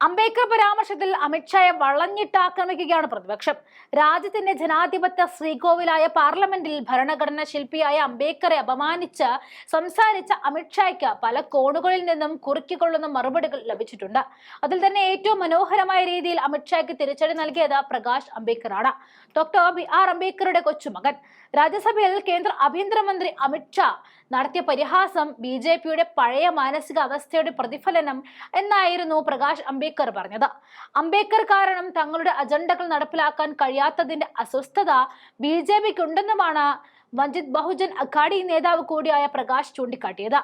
അംബേദ്കർ പരാമർശത്തിൽ അമിത്ഷായെ വളഞ്ഞിട്ടാക്രമിക്കുകയാണ് പ്രതിപക്ഷം. രാജ്യത്തിന്റെ ജനാധിപത്യ ശ്രീകോവിലായ പാർലമെന്റിൽ ഭരണഘടനാ ശില്പിയായ അംബേദ്കറെ അപമാനിച്ച് സംസാരിച്ച അമിത്ഷായ്ക്ക് പല കോണുകളിൽ നിന്നും കുറുക്കിക്കൊള്ളുന്ന മറുപടികൾ ലഭിച്ചിട്ടുണ്ട്. അതിൽ തന്നെ ഏറ്റവും മനോഹരമായ രീതിയിൽ അമിത്ഷായ്ക്ക് തിരിച്ചടി നൽകിയത് പ്രകാശ് അംബേദ്കറാണ്. ഡോക്ടർ BR അംബേദ്കറുടെ കൊച്ചുമകൻ. രാജ്യസഭയിൽ കേന്ദ്ര ആഭ്യന്തരമന്ത്രി അമിത്ഷാ നടത്തിയ പരിഹാസം BJPയുടെ പഴയ മാനസികാവസ്ഥയുടെ പ്രതിഫലനം എന്നായിരുന്നു പ്രകാശ് അംബേദ്കർ പറഞ്ഞത്. അംബേദ്കർ കാരണം തങ്ങളുടെ അജണ്ടകൾ നടപ്പിലാക്കാൻ കഴിയാത്തതിന്റെ അസ്വസ്ഥത BJPക്കുണ്ടെന്നുമാണ് വഞ്ചിത് ബഹുജൻ അഘാടി നേതാവ് കൂടിയായ പ്രകാശ് ചൂണ്ടിക്കാട്ടിയത്.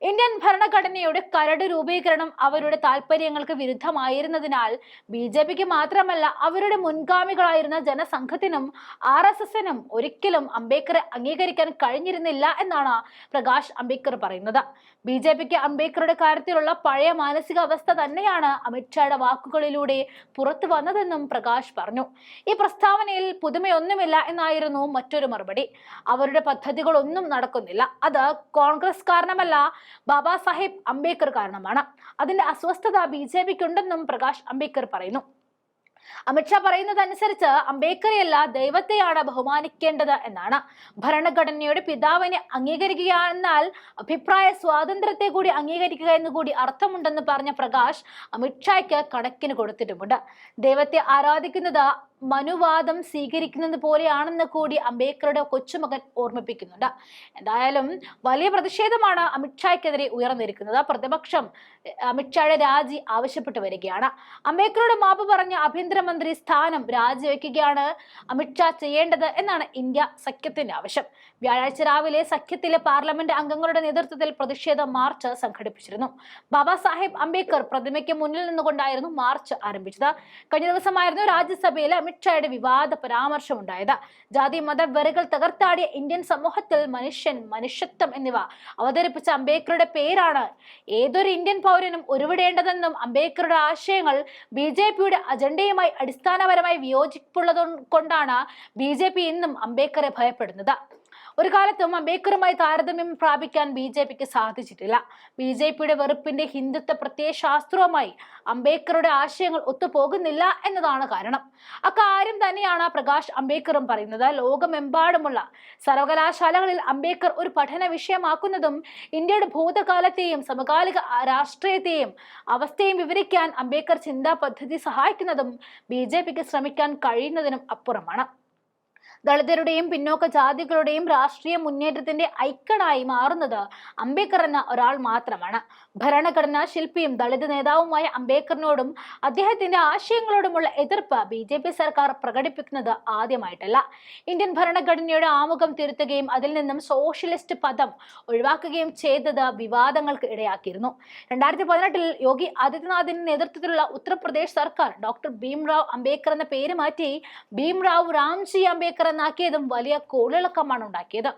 ഇന്ത്യൻ ഭരണഘടനയുടെ കരട് രൂപീകരണം അവരുടെ താൽപര്യങ്ങൾക്ക് വിരുദ്ധമായിരുന്നതിനാൽ BJPക്ക് മാത്രമല്ല അവരുടെ മുൻഗാമികളായിരുന്ന ജനസംഘത്തിനും RSSനും ഒരിക്കലും അംബേദ്കറെ അംഗീകരിക്കാൻ കഴിഞ്ഞിരുന്നില്ല എന്നാണ് പ്രകാശ് അംബേദ്കർ പറയുന്നത്. BJPക്ക് അംബേദ്കറുടെ കാര്യത്തിലുള്ള പഴയ മാനസികാവസ്ഥ തന്നെയാണ് അമിത്ഷായുടെ വാക്കുകളിലൂടെ പുറത്തു വന്നതെന്നും പ്രകാശ് പറഞ്ഞു. ഈ പ്രസ്താവനയിൽ പുതുമയൊന്നുമില്ല എന്നായിരുന്നു മറ്റൊരു മറുപടി. അവരുടെ പദ്ധതികളൊന്നും നടക്കുന്നില്ല. അത് കോൺഗ്രസ് കാരണമല്ല, ബാബാ സാഹേബ് അംബേദ്കർ കാരണമാണ്. അതിന്റെ അസ്വസ്ഥത BJPക്കുണ്ടെന്നും പ്രകാശ് അംബേദ്കർ പറയുന്നു. അമിത്ഷാ പറയുന്നതനുസരിച്ച് അംബേദ്കറെയല്ല ദൈവത്തെയാണ് ബഹുമാനിക്കേണ്ടത് എന്നാണ്. ഭരണഘടനയുടെ പിതാവിനെ അംഗീകരിക്കുക എന്നാൽ അഭിപ്രായ സ്വാതന്ത്ര്യത്തെ കൂടി അംഗീകരിക്കുക എന്നുകൂടി അർത്ഥമുണ്ടെന്ന് പറഞ്ഞ പ്രകാശ് അമിത്ഷായ്ക്ക് കണക്കിന് കൊടുത്തിട്ടുമുണ്ട്. ദൈവത്തെ ആരാധിക്കുന്നത് മനുവാദം സ്വീകരിക്കുന്നത് പോലെയാണെന്ന് കൂടി അംബേദ്കറുടെ കൊച്ചുമകൻ ഓർമ്മിപ്പിക്കുന്നുണ്ട്. എന്തായാലും വലിയ പ്രതിഷേധമാണ് അമിത്ഷായ്ക്കെതിരെ ഉയർന്നിരിക്കുന്നത്. പ്രതിപക്ഷം അമിത്ഷായുടെ രാജി ആവശ്യപ്പെട്ടു വരികയാണ്. അംബേദ്കറുടെ മാപ്പ് പറഞ്ഞ ആഭ്യന്തരമന്ത്രി സ്ഥാനം രാജിവെക്കുകയാണ് അമിത്ഷാ ചെയ്യേണ്ടത് എന്നാണ് ഇന്ത്യ സഖ്യത്തിന്റെ ആവശ്യം. വ്യാഴാഴ്ച രാവിലെ സഖ്യത്തിലെ പാർലമെന്റ് അംഗങ്ങളുടെ നേതൃത്വത്തിൽ പ്രതിഷേധ മാർച്ച് സംഘടിപ്പിച്ചിരുന്നു. ബാബാ സാഹേബ് അംബേദ്കർ പ്രതിമയ്ക്ക് മുന്നിൽ നിന്നുകൊണ്ടായിരുന്നു മാർച്ച് ആരംഭിച്ചത്. കഴിഞ്ഞ ദിവസമായിരുന്നു രാജ്യസഭയിൽ അമിത്ഷായുടെ വിവാദ പരാമർശം ഉണ്ടായത്. ജാതി മത വെറികൾ തകർത്താടിയ ഇന്ത്യൻ സമൂഹത്തിൽ മനുഷ്യൻ, മനുഷ്യത്വം എന്നിവ അവതരിപ്പിച്ച അംബേദ്കറുടെ പേരാണ് ഏതൊരു ഇന്ത്യൻ പൗരനും ഉരുവിടേണ്ടതെന്നും അംബേദ്കറുടെ ആശയങ്ങൾ BJPയുടെ അജണ്ടയുമായി അടിസ്ഥാനപരമായി വിയോജിപ്പുള്ളത് കൊണ്ടാണ് BJP ഇന്നും അംബേദ്കറെ ഭയപ്പെടുന്നത്. ഒരു കാലത്തും അംബേദ്കറുമായി താരതമ്യം പ്രാപിക്കാൻ BJPക്ക് സാധിച്ചിട്ടില്ല. BJPയുടെ വെറുപ്പിന്റെ ഹിന്ദുത്വ പ്രത്യയശാസ്ത്രവുമായി അംബേദ്കറുടെ ആശയങ്ങൾ ഒത്തുപോകുന്നില്ല എന്നതാണ് കാരണം. അക്കാര്യം തന്നെയാണ് പ്രകാശ് അംബേദ്കറും പറയുന്നത്. ലോകമെമ്പാടുമുള്ള സർവകലാശാലകളിൽ അംബേദ്കർ ഒരു പഠന വിഷയമാക്കുന്നതും ഇന്ത്യയുടെ ഭൂതകാലത്തെയും സമകാലിക രാഷ്ട്രീയത്തെയും അവസ്ഥയും വിവരിക്കാൻ അംബേദ്കർ ചിന്താ പദ്ധതി സഹായിക്കുന്നതും BJPക്ക് ശ്രമിക്കാൻ കഴിയുന്നതിനും അപ്പുറമാണ്. ദളിതരുടെയും പിന്നോക്ക ജാതികളുടെയും രാഷ്ട്രീയ മുന്നേറ്റത്തിന്റെ ഐക്കണായി മാറുന്നത് അംബേദ്കർ എന്ന ഒരാൾ മാത്രമാണ്. ഭരണഘടനാ ശില്പിയും ദളിത് നേതാവുമായ അംബേദ്കറിനോടും അദ്ദേഹത്തിന്റെ ആശയങ്ങളോടുമുള്ള എതിർപ്പ് BJP സർക്കാർ പ്രകടിപ്പിക്കുന്നത് ആദ്യമായിട്ടല്ല. ഇന്ത്യൻ ഭരണഘടനയുടെ ആമുഖം തിരുത്തുകയും അതിൽ നിന്നും സോഷ്യലിസ്റ്റ് പദം ഒഴിവാക്കുകയും ചെയ്തത് വിവാദങ്ങൾക്ക് ഇടയാക്കിയിരുന്നു. 2018 യോഗി ആദിത്യനാഥിന്റെ നേതൃത്വത്തിലുള്ള ഉത്തർപ്രദേശ് സർക്കാർ ഡോക്ടർ ഭീംറാവ് അംബേദ്കർ എന്ന പേര് മാറ്റി ഭീംറാവ് രാംജി അംബേദ്കർ എന്നാക്കിയതും വലിയ കോളിളക്കമാണ് ഉണ്ടാക്കിയത്.